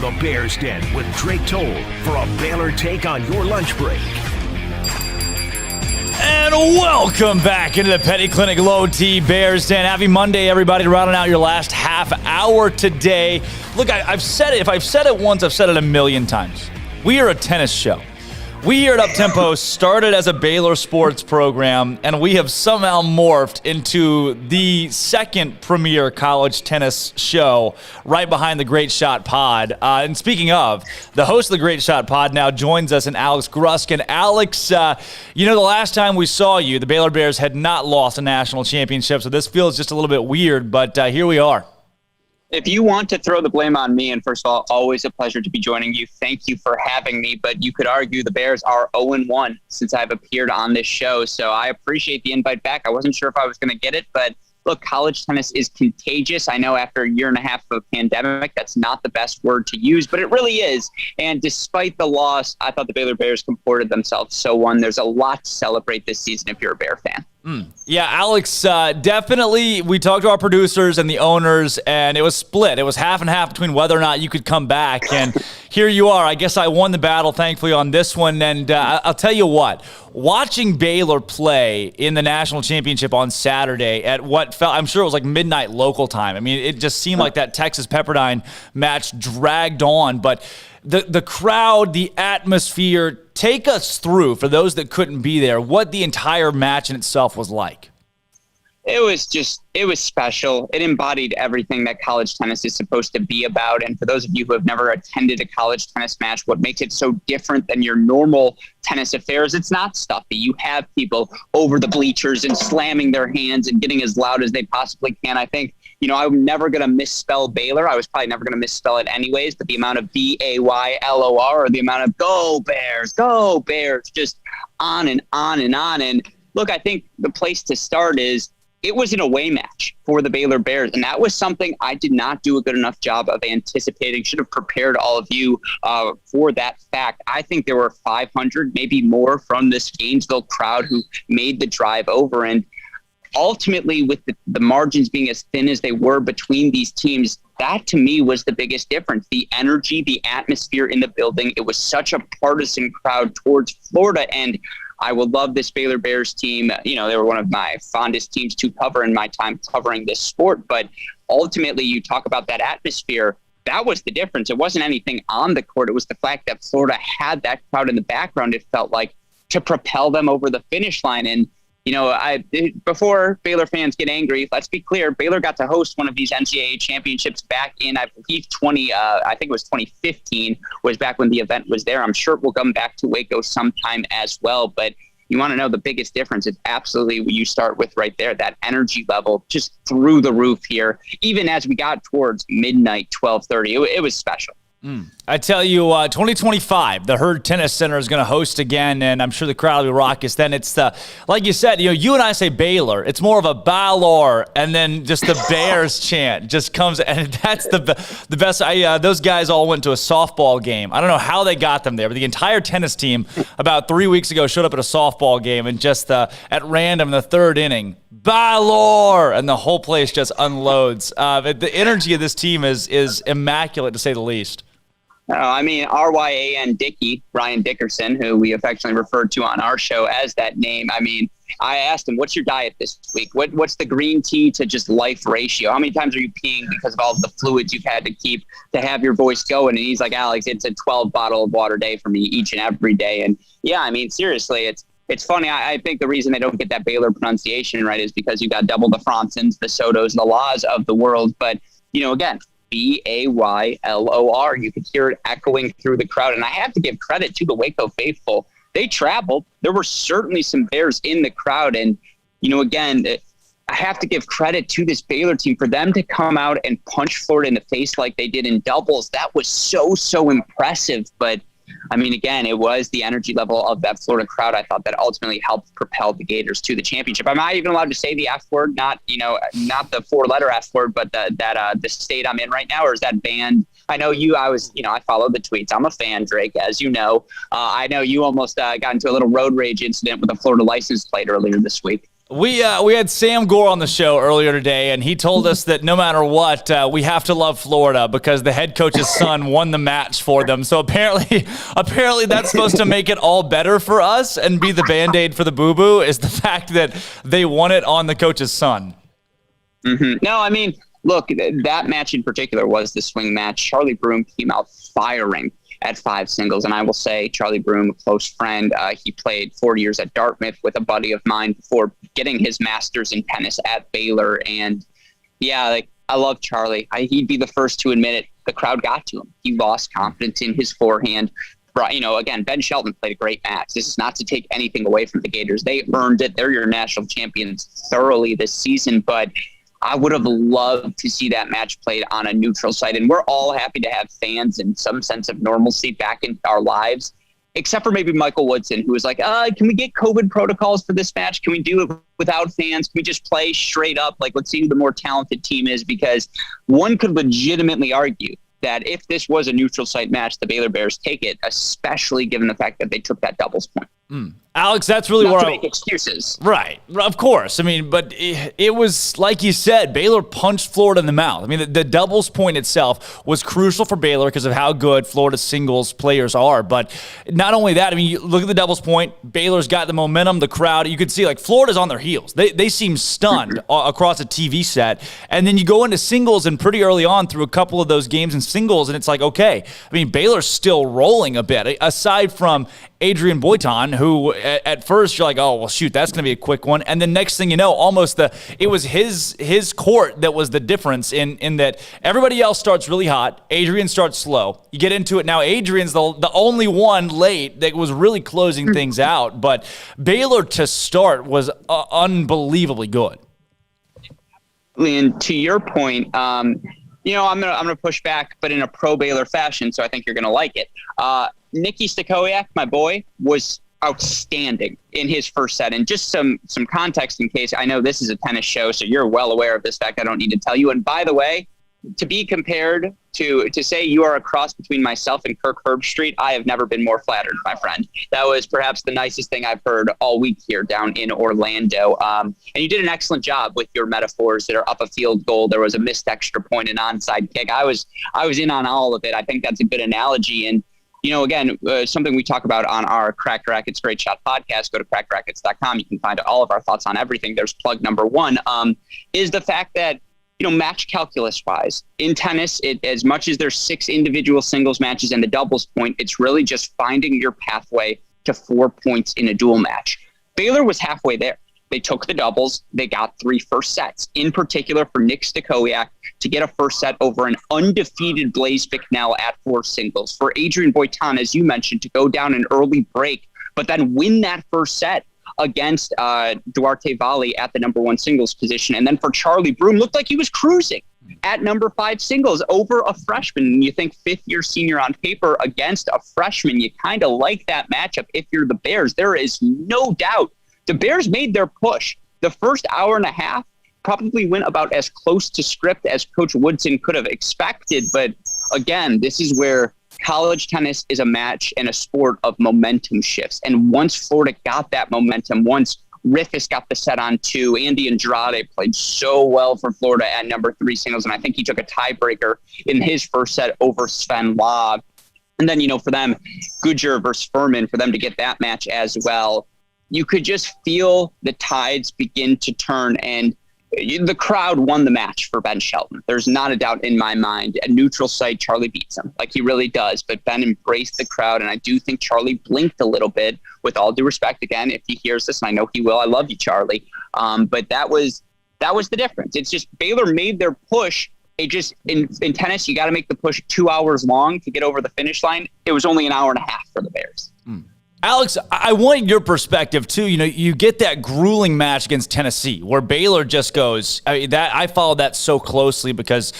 the Bears Den with Drake Toll for a Baylor take on your lunch break. And welcome back into the Petty Clinic Low T Bears Den. Happy Monday, everybody. Rounding out your last half hour today. Look, I've said it. If I've said it once, I've said it a million times. We are a tennis show. We here at Uptempo started as a Baylor sports program, and we have somehow morphed into the second premier college tennis show right behind the Great Shot Pod. And speaking of, the host of the Great Shot Pod now joins us in Alex Gruskin. Alex, the last time we saw you, the Baylor Bears had not lost a national championship, so this feels just a little bit weird, but here we are. If you want to throw the blame on me, and first of all, always a pleasure to be joining you. Thank you for having me. But you could argue the Bears are 0-1 since I've appeared on this show. So I appreciate the invite back. I wasn't sure if I was going to get it, but look, college tennis is contagious. I know after a year and a half of a pandemic, that's not the best word to use, but it really is. And despite the loss, I thought the Baylor Bears comported themselves so well. There's a lot to celebrate this season if you're a Bear fan. Yeah, Alex, definitely we talked to our producers and the owners, and it was split. It was half and half between whether or not you could come back. And here you are. I guess I won the battle, thankfully, on this one. And I'll tell you what, watching Baylor play in the national championship on Saturday at what felt, I'm sure it was like midnight local time. I mean, it just seemed like that Texas Pepperdine match dragged on. But the crowd, the atmosphere, take us through, for those that couldn't be there, what the entire match in itself was like. It was special. It embodied everything that college tennis is supposed to be about. And for those of you who have never attended a college tennis match, what makes it so different than your normal tennis affairs, it's not stuffy. You have people over the bleachers and slamming their hands and getting as loud as they possibly can. I think, I'm never going to misspell Baylor. I was probably never going to misspell it anyways, but the amount of Baylor or the amount of go Bears, just on and on and on. And look, I think the place to start is it was an away match for the Baylor Bears, and that was something I did not do a good enough job of anticipating. Should have prepared all of you for that fact. I think there were 500, maybe more, from this Gainesville crowd who made the drive over. And ultimately, with the margins being as thin as they were between these teams, that to me was the biggest difference. The energy, the atmosphere in the building. It was such a partisan crowd towards Florida, and I will love this Baylor Bears team. They were one of my fondest teams to cover in my time covering this sport. But ultimately, you talk about that atmosphere. That was the difference. It wasn't anything on the court. It was the fact that Florida had that crowd in the background, it felt like, to propel them over the finish line. And before Baylor fans get angry, let's be clear, Baylor got to host one of these NCAA championships back in, I believe, 2015 was back when the event was there. I'm sure it will come back to Waco sometime as well. But you want to know the biggest difference? It's absolutely what you start with right there, that energy level just through the roof here. Even as we got towards midnight, 12:30, it was special. I tell you, 2025, the Herd Tennis Center is going to host again, and I'm sure the crowd will be raucous. Then it's like you said, you and I say Baylor. It's more of a Baylor, and then just the Bears chant just comes, and that's the best. Those guys all went to a softball game. I don't know how they got them there, but the entire tennis team about 3 weeks ago showed up at a softball game, and just at random in the third inning, Baylor, and the whole place just unloads. The energy of this team is immaculate, to say the least. Ryan Dickey, Ryan Dickerson, who we affectionately referred to on our show as that name. I asked him, what's your diet this week? What's the green tea to just life ratio? How many times are you peeing because of all the fluids you've had to keep to have your voice going? And he's like, Alex, it's a 12 bottle of water day for me each and every day. And yeah, seriously, it's funny. I think the reason they don't get that Baylor pronunciation right is because you got double the Fronsons, the Sotos, the Laws of the world. But, again, Baylor. You could hear it echoing through the crowd. And I have to give credit to the Waco faithful. They traveled. There were certainly some Bears in the crowd. And, again, I have to give credit to this Baylor team for them to come out and punch Florida in the face like they did in doubles. That was so impressive. But again, it was the energy level of that Florida crowd, I thought, that ultimately helped propel the Gators to the championship. I'm not even allowed to say the F word, not the four-letter F word, but the state I'm in right now, or is that banned? I know I follow the tweets. I'm a fan, Drake, as you know. I know you almost got into a little road rage incident with a Florida license plate earlier this week. We had Sam Gore on the show earlier today, and he told us that no matter what, we have to love Florida because the head coach's son won the match for them. So apparently that's supposed to make it all better for us and be the Band-Aid for the boo-boo is the fact that they won it on the coach's son. Mm-hmm. No, I mean, look, that match in particular was the swing match. Charlie Broome came out firing at 5 singles. And I will say Charlie Broome, a close friend, he played 4 years at Dartmouth with a buddy of mine before getting his master's in tennis at Baylor. And yeah, I love Charlie. He'd be the first to admit it. The crowd got to him. He lost confidence in his forehand. Again, Ben Shelton played a great match. This is not to take anything away from the Gators. They earned it. They're your national champions thoroughly this season, but I would have loved to see that match played on a neutral site. And we're all happy to have fans and some sense of normalcy back in our lives, except for maybe Michael Woodson, who was like, can we get COVID protocols for this match? Can we do it without fans? Can we just play straight up? Let's see who the more talented team is, because one could legitimately argue that if this was a neutral site match, the Baylor Bears take it, especially given the fact that they took that doubles point. Alex, that's really Not where to make excuses. Right, of course. I mean, but it was, like you said, Baylor punched Florida in the mouth. I mean, the doubles point itself was crucial for Baylor because of how good Florida's singles players are. But not only that, I mean, you look at the doubles point, Baylor's got the momentum, the crowd. You could see, Florida's on their heels. They seem stunned across a TV set. And then you go into singles, and pretty early on through a couple of those games in singles, and it's like, okay, I mean, Baylor's still rolling a bit, aside from Adrian Boitan, who at first you're like, oh, well, shoot, that's going to be a quick one. And then next thing you know, it was his court that was the difference in that everybody else starts really hot. Adrian starts slow. You get into it now. Adrian's the only one late that was really closing things out. But Baylor to start was unbelievably good. And to your point, I'm gonna push back, but in a pro Baylor fashion. So I think you're gonna like it. Nicky Stakowiak, my boy, was outstanding in his first set. And just some context in case, I know this is a tennis show, so you're well aware of this fact. I don't need to tell you. And by the way, to be compared to say you are a cross between myself and Kirk Herbstreit, I have never been more flattered, my friend. That was perhaps the nicest thing I've heard all week here down in Orlando. And you did an excellent job with your metaphors that are up a field goal. There was a missed extra point, an onside kick. I was in on all of it. I think that's a good analogy. And again, something we talk about on our Cracked Rackets Great Shot podcast, go to crackedrackets.com. You can find all of our thoughts on everything. There's plug number one, is the fact that, match calculus wise in tennis, as much as there's 6 individual singles matches and the doubles point, it's really just finding your pathway to 4 points in a dual match. Baylor was halfway there. They took the doubles. They got 3 first sets, in particular for Nick Stakowiak to get a first set over an undefeated Blaise Bicknell at 4 singles. For Adrian Boitan, as you mentioned, to go down an early break, but then win that first set against Duarte Valle at the number 1 singles position. And then for Charlie Broome, looked like he was cruising at number 5 singles over a freshman. And you think 5th-year senior on paper against a freshman, you kind of like that matchup if you're the Bears. There is no doubt the Bears made their push. The first hour and a half probably went about as close to script as Coach Woodson could have expected. But again, this is where college tennis is a match and a sport of momentum shifts. And once Florida got that momentum, once Rifus got the set on 2, Andy Andrade played so well for Florida at number 3 singles. And I think he took a tiebreaker in his first set over Sven Log. And then, for them, Gujar versus Furman, for them to get that match as well. You could just feel the tides begin to turn, and the crowd won the match for Ben Shelton. There's not a doubt in my mind. A neutral site, Charlie beats him, like he really does. But Ben embraced the crowd, and I do think Charlie blinked a little bit, with all due respect. Again, if he hears this, and I know he will, I love you, Charlie. But that was the difference. It's just Baylor made their push. It just, in tennis, you got to make the push 2 hours long to get over the finish line. It was only an hour and a half for the Bears. Alex, I want your perspective too. You get that grueling match against Tennessee where Baylor just goes. I follow that so closely because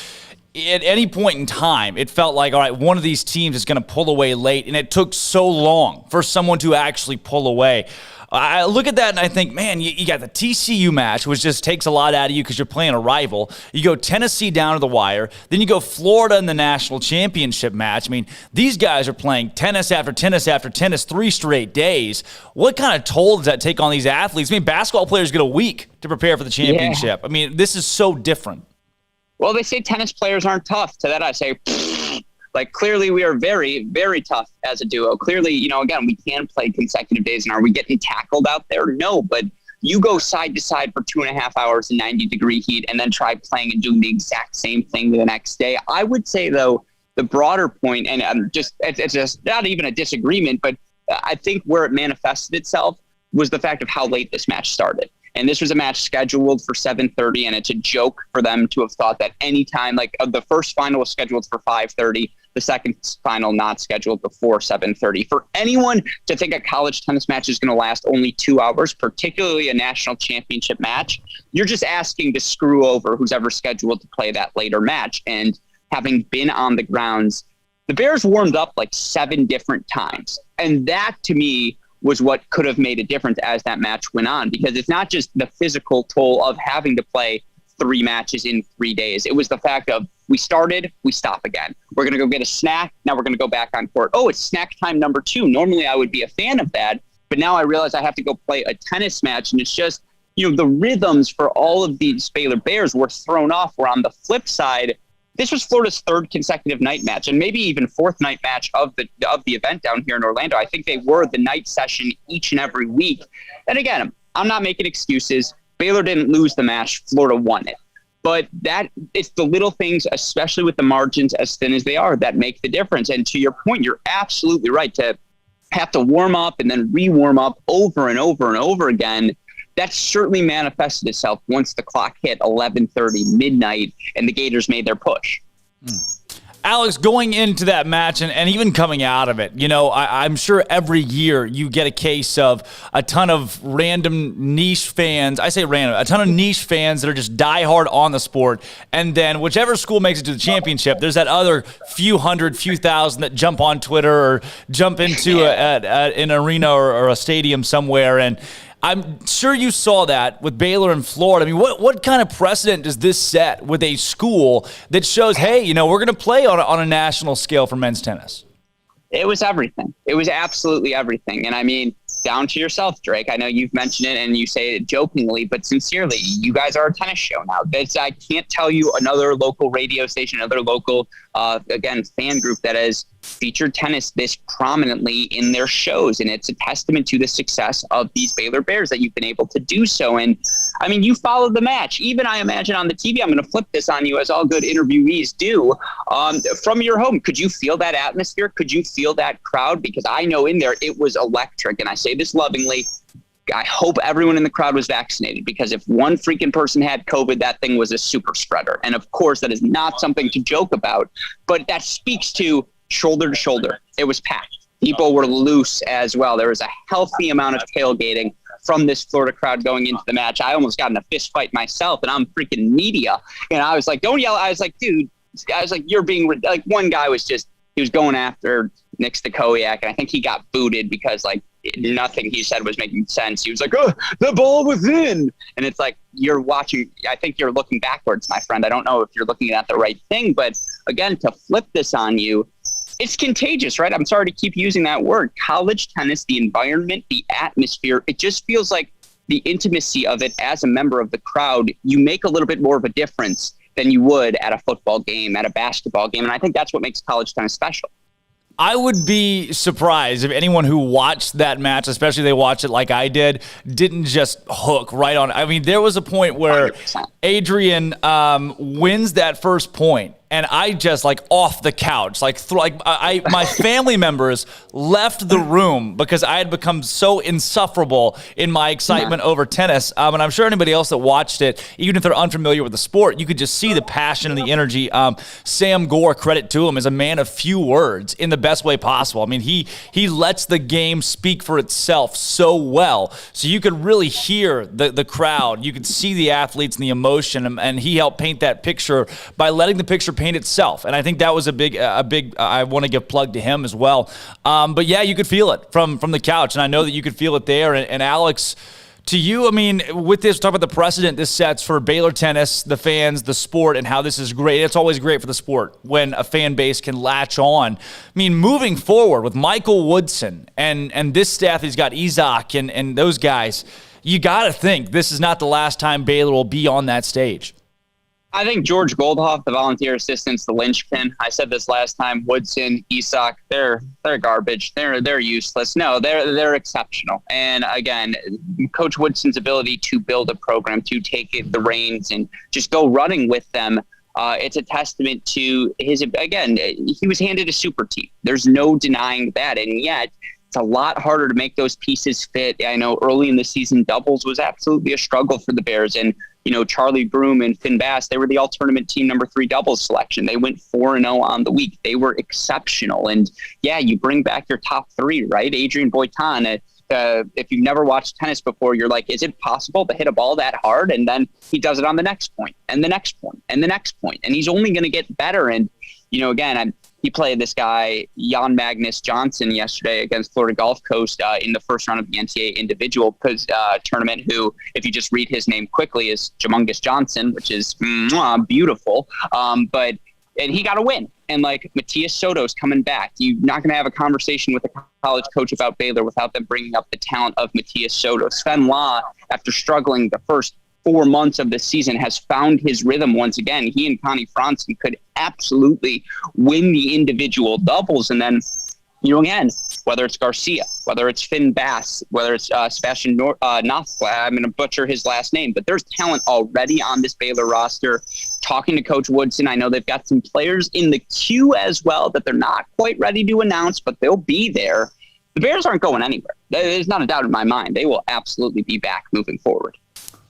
at any point in time, it felt like, all right, one of these teams is going to pull away late, and it took so long for someone to actually pull away. I look at that and I think, man, you got the TCU match, which just takes a lot out of you because you're playing a rival. You go Tennessee down to the wire. Then you go Florida in the national championship match. I mean, these guys are playing tennis after tennis after tennis 3 straight days. What kind of toll does that take on these athletes? I mean, basketball players get a week to prepare for the championship. Yeah. I mean, this is so different. Well, they say tennis players aren't tough. To that I say, like, clearly we are very, very tough as a duo. Clearly, again, we can play consecutive days. And are we getting tackled out there? No, but you go side to side for 2.5 hours in 90-degree heat and then try playing and doing the exact same thing the next day. I would say, though, the broader point, and it's just not even a disagreement, but I think where it manifested itself was the fact of how late this match started. And this was a match scheduled for 7:30, and it's a joke for them to have thought that any time, like the first final was scheduled for 5:30, the second final not scheduled before 7:30. For anyone to think a college tennis match is going to last only 2 hours, particularly a national championship match, you're just asking to screw over who's ever scheduled to play that later match. And having been on the grounds, the Bears warmed up like 7 different times. And that, to me, was what could have made a difference as that match went on, because it's not just the physical toll of having to play 3 matches in 3 days. It was the fact of we started, we stop again. We're going to go get a snack. Now we're going to go back on court. Oh, it's snack time number 2. Normally I would be a fan of that, but now I realize I have to go play a tennis match. And it's just, the rhythms for all of these Baylor Bears were thrown off, where on the flip side, this was Florida's 3rd consecutive night match, and maybe even 4th night match of the event down here in Orlando. I think they were the night session each and every week. And again, I'm not making excuses. Baylor didn't lose the match. Florida won it. But it's the little things, especially with the margins as thin as they are, that make the difference. And to your point, you're absolutely right. To have to warm up and then re-warm up over and over and over again, that certainly manifested itself once the clock hit 11:30 midnight and the Gators made their push. Alex, going into that match and even coming out of it, I'm sure every year you get a case of a ton of random niche fans. I say random, a ton of niche fans that are just diehard on the sport. And then whichever school makes it to the championship, there's that other few thousand that jump on Twitter or jump into an arena or a stadium somewhere. And I'm sure you saw that with Baylor and Florida. I mean, what kind of precedent does this set with a school that shows, hey, we're going to play on a national scale for men's tennis? It was everything. It was absolutely everything. And I mean, down to yourself, Drake. I know you've mentioned it and you say it jokingly, but sincerely, you guys are a tennis show now. I can't tell you another local radio station, another local, fan group that has featured tennis this prominently in their shows. And it's a testament to the success of these Baylor Bears that you've been able to do so. And I mean, you followed the match. Even I imagine on the TV, I'm going to flip this on you as all good interviewees do. From your home, could you feel that atmosphere? Could you feel that crowd? Because I know in there it was electric. And I say this lovingly. I hope everyone in the crowd was vaccinated, because if one freaking person had COVID, that thing was a super spreader. And of course, that is not something to joke about, but that speaks to shoulder to shoulder. It was packed. People were loose as well. There was a healthy amount of tailgating from this Florida crowd going into the match. I almost got in a fist fight myself, and I'm freaking media. And I was like, don't yell. I was like, dude, you're being like, one guy was he was going after Nick Stakowiak, and I think he got booted because nothing he said was making sense. He was like, oh, the ball was in. And it's like, you're watching, I think you're looking backwards, my friend. I don't know if you're looking at the right thing, but again, to flip this on you, it's contagious, right? I'm sorry to keep using that word. College tennis, the environment, the atmosphere, it just feels like the intimacy of it as a member of the crowd, you make a little bit more of a difference than you would at a football game, at a basketball game. And I think that's what makes college tennis special. I would be surprised if anyone who watched that match, especially they watched it like I did, didn't just hook right on. I mean, there was a point where 100%. Adrian wins that first point, and I just off the couch, my family members left the room because I had become so insufferable in my excitement over tennis. And I'm sure anybody else that watched it, even if they're unfamiliar with the sport, you could just see the passion and the energy. Sam Gore, credit to him, is a man of few words in the best way possible. I mean, he lets the game speak for itself so well. So you could really hear the crowd. You could see the athletes and the emotion, and he helped paint that picture by letting the picture campaign itself. And I think that was a big, I want to give plug to him as well. But yeah, you could feel it from the couch. And I know that you could feel it there. And Alex, to you, I mean, with this, talk about the precedent this sets for Baylor tennis, the fans, the sport, and how this is great. It's always great for the sport when a fan base can latch on. I mean, moving forward with Michael Woodson and this staff, he's got Isaac and those guys, you got to think this is not the last time Baylor will be on that stage. I think George Goldhoff, the volunteer assistant's the linchpin. I said this last time. Woodson, Isak, they're garbage. They're useless. No, they're exceptional. And again, Coach Woodson's ability to build a program, to take the reins and just go running with them, it's a testament to his. Again, he was handed a super team. There's no denying that, and yet it's a lot harder to make those pieces fit. I know early in the season, doubles was absolutely a struggle for the Bears, and Charlie Broom and Finn Bass, they were the all-tournament team number 3 doubles selection. They went 4-0 on the week. They were exceptional. And, yeah, you bring back your top 3, right? Adrian Boitan, if you've never watched tennis before, you're like, is it possible to hit a ball that hard? And then he does it on the next point, and the next point, and the next point. And he's only going to get better. And, again, he played this guy, Jan Magnus Johnson, yesterday against Florida Gulf Coast in the first round of the NCAA individual tournament, who, if you just read his name quickly, is Jamungus Johnson, which is beautiful. And he got a win. And, Matthias Soto's coming back. You're not going to have a conversation with a college coach about Baylor without them bringing up the talent of Matthias Soto. Sven Law, after struggling the first 4 months of the season, has found his rhythm once again. He and Connie Franzen could absolutely win the individual doubles. And then, again, whether it's Garcia, whether it's Finn Bass, whether it's Sebastian Nothla, I'm going to butcher his last name, but there's talent already on this Baylor roster. Talking to Coach Woodson, I know they've got some players in the queue as well that they're not quite ready to announce, but they'll be there. The Bears aren't going anywhere. There's not a doubt in my mind. They will absolutely be back moving forward.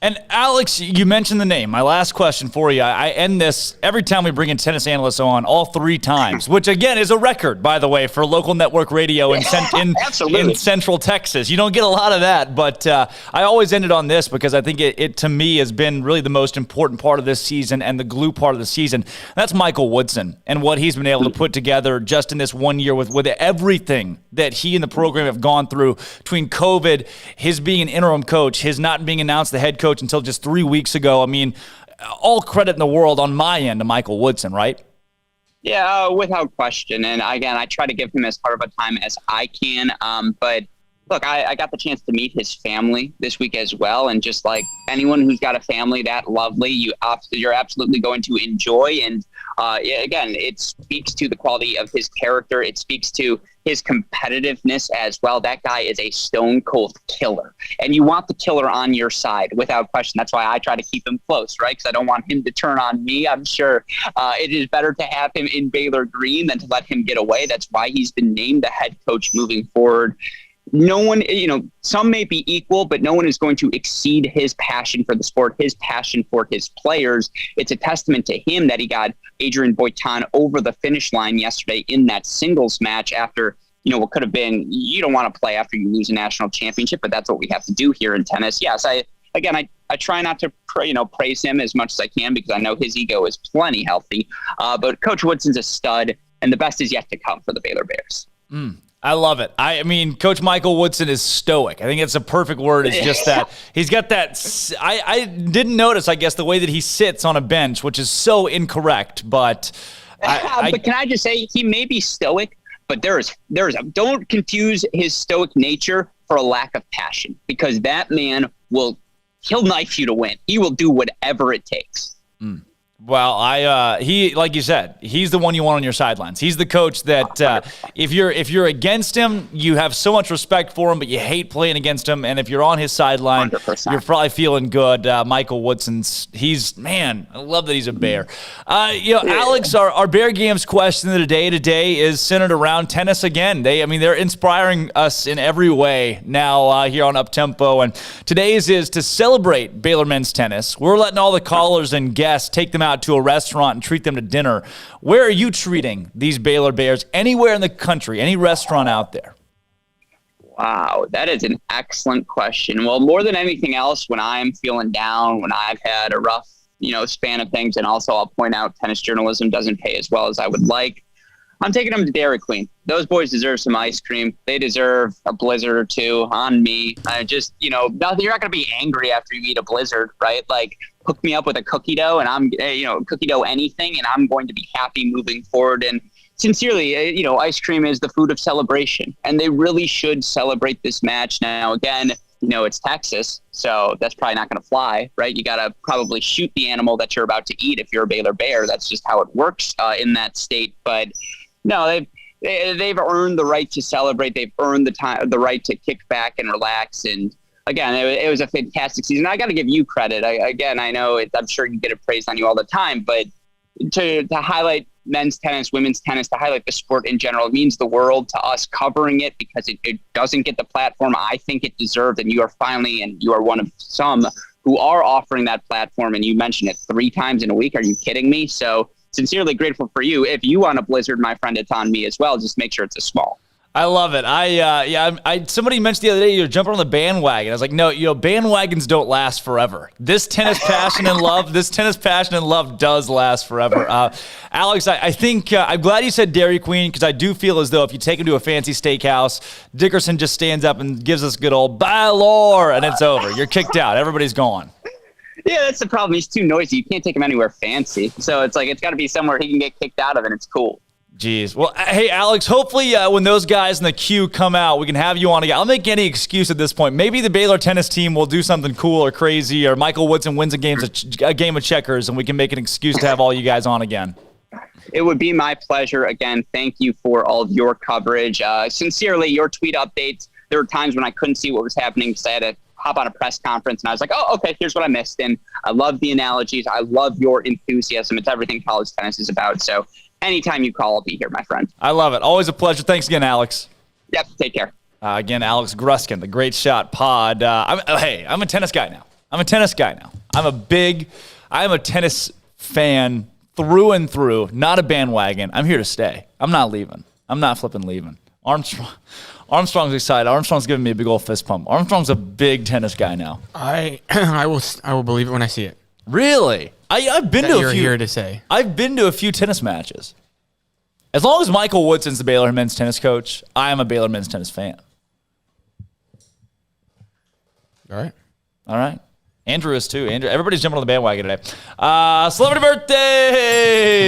And Alex, you mentioned the name. My last question for you. I end this every time we bring in tennis analysts on, all 3 times, which again is a record, by the way, for local network radio in Central Texas. You don't get a lot of that, but I always end it on this because I think it to me has been really the most important part of this season and the glue part of the season. That's Michael Woodson and what he's been able to put together just in this 1 year with everything that he and the program have gone through between COVID, his being an interim coach, his not being announced the head coach until just 3 weeks ago. I mean, all credit in the world on my end to Michael Woodson, right? Yeah, without question. And again, I try to give him as hard of a time as I can. But look, I got the chance to meet his family this week as well. And just like anyone who's got a family that lovely, you're absolutely going to enjoy. And again, it speaks to the quality of his character. It speaks to his competitiveness as well. That guy is a stone cold killer, and you want the killer on your side without question. That's why I try to keep him close, right? Because I don't want him to turn on me. I'm sure it is better to have him in Baylor green than to let him get away. That's why he's been named the head coach moving forward. No one, some may be equal, but no one is going to exceed his passion for the sport, his passion for his players. It's a testament to him that he got Adrian Boitan over the finish line yesterday in that singles match after, what could have been, you don't want to play after you lose a national championship, but that's what we have to do here in tennis. Yes, I try not to praise him as much as I can because I know his ego is plenty healthy. But Coach Woodson's a stud, and the best is yet to come for the Baylor Bears. I love it. I mean, Coach Michael Woodson is stoic. I think it's a perfect word. It's just that he's got that. I didn't notice, I guess, the way that he sits on a bench, which is so incorrect. But but can I just say he may be stoic, but don't confuse his stoic nature for a lack of passion, because that man he'll knife you to win. He will do whatever it takes. Well, he, like you said, he's the one you want on your sidelines. He's the coach that if you're against him, you have so much respect for him, but you hate playing against him. And if you're on his sideline, 100%. You're probably feeling good. Michael Woodson's, I love that he's a Bear. Alex, our Bear Games question of the day today is centered around tennis again. They're inspiring us in every way now here on Uptempo. And today's is to celebrate Baylor men's tennis. We're letting all the callers and guests take them out to a restaurant and treat them to dinner. Where are you treating these Baylor Bears? Anywhere in the country, any restaurant out there? Wow, that is an excellent question. Well, more than anything else, when I'm feeling down, when I've had a rough span of things. And also I'll point out tennis journalism doesn't pay as well as I would like. I'm taking them to Dairy Queen. Those boys deserve some ice cream. They deserve a blizzard or two on me. You're not going to be angry after you eat a blizzard, right? Like, hook me up with a cookie dough and cookie dough anything, and I'm going to be happy moving forward. And sincerely, ice cream is the food of celebration, and they really should celebrate this match. Now, again, it's Texas, so that's probably not going to fly, right? You got to probably shoot the animal that you're about to eat if you're a Baylor Bear. That's just how it works in that state. But no, they've earned the right to celebrate. They've earned the right to kick back and relax. And again, it was a fantastic season. I got to give you credit. I know I'm sure you get it praised on you all the time, but to highlight men's tennis, women's tennis, to highlight the sport in general, it means the world to us covering it, because it doesn't get the platform I think it deserved. And you are one of some who are offering that platform. And you mentioned it 3 times in a week. Are you kidding me? So sincerely grateful for you. If you want a blizzard, my friend, it's on me as well. Just make sure it's a small. I love it. Somebody mentioned the other day you're jumping on the bandwagon. I was like, no, bandwagons don't last forever. This tennis passion and love does last forever. Alex, I think I'm glad you said Dairy Queen, because I do feel as though if you take him to a fancy steakhouse, Dickerson just stands up and gives us good old Baylor, and it's over. You're kicked out. Everybody's gone. Yeah, that's the problem. He's too noisy. You can't take him anywhere fancy. So it's like it's got to be somewhere he can get kicked out of, and it's cool. Jeez. Well, hey, Alex, hopefully when those guys in the queue come out, we can have you on again. I'll make any excuse at this point. Maybe the Baylor tennis team will do something cool or crazy, or Michael Woodson wins a game of checkers, and we can make an excuse to have all you guys on again. It would be my pleasure. Again, thank you for all of your coverage. Sincerely, your tweet updates. There were times when I couldn't see what was happening because I had to hop on a press conference, and I was like, oh, okay, here's what I missed. And I love the analogies. I love your enthusiasm. It's everything college tennis is about. So anytime you call, I'll be here, my friend. I love it. Always a pleasure. Thanks again, Alex. Yep, take care. Again, Alex Gruskin, the Great Shot Pod. I'm a tennis guy now. I'm a tennis fan through and through, not a bandwagon. I'm here to stay. I'm not leaving. I'm not flipping leaving. Armstrong's excited. Armstrong's giving me a big old fist pump. Armstrong's a big tennis guy now. I will believe it when I see it. Really? I've been to a few. You're here to say. I've been to a few tennis matches. As long as Michael Woodson's the Baylor men's tennis coach, I am a Baylor men's tennis fan. All right. Andrew is too. Everybody's jumping on the bandwagon today. Celebrity birthdays.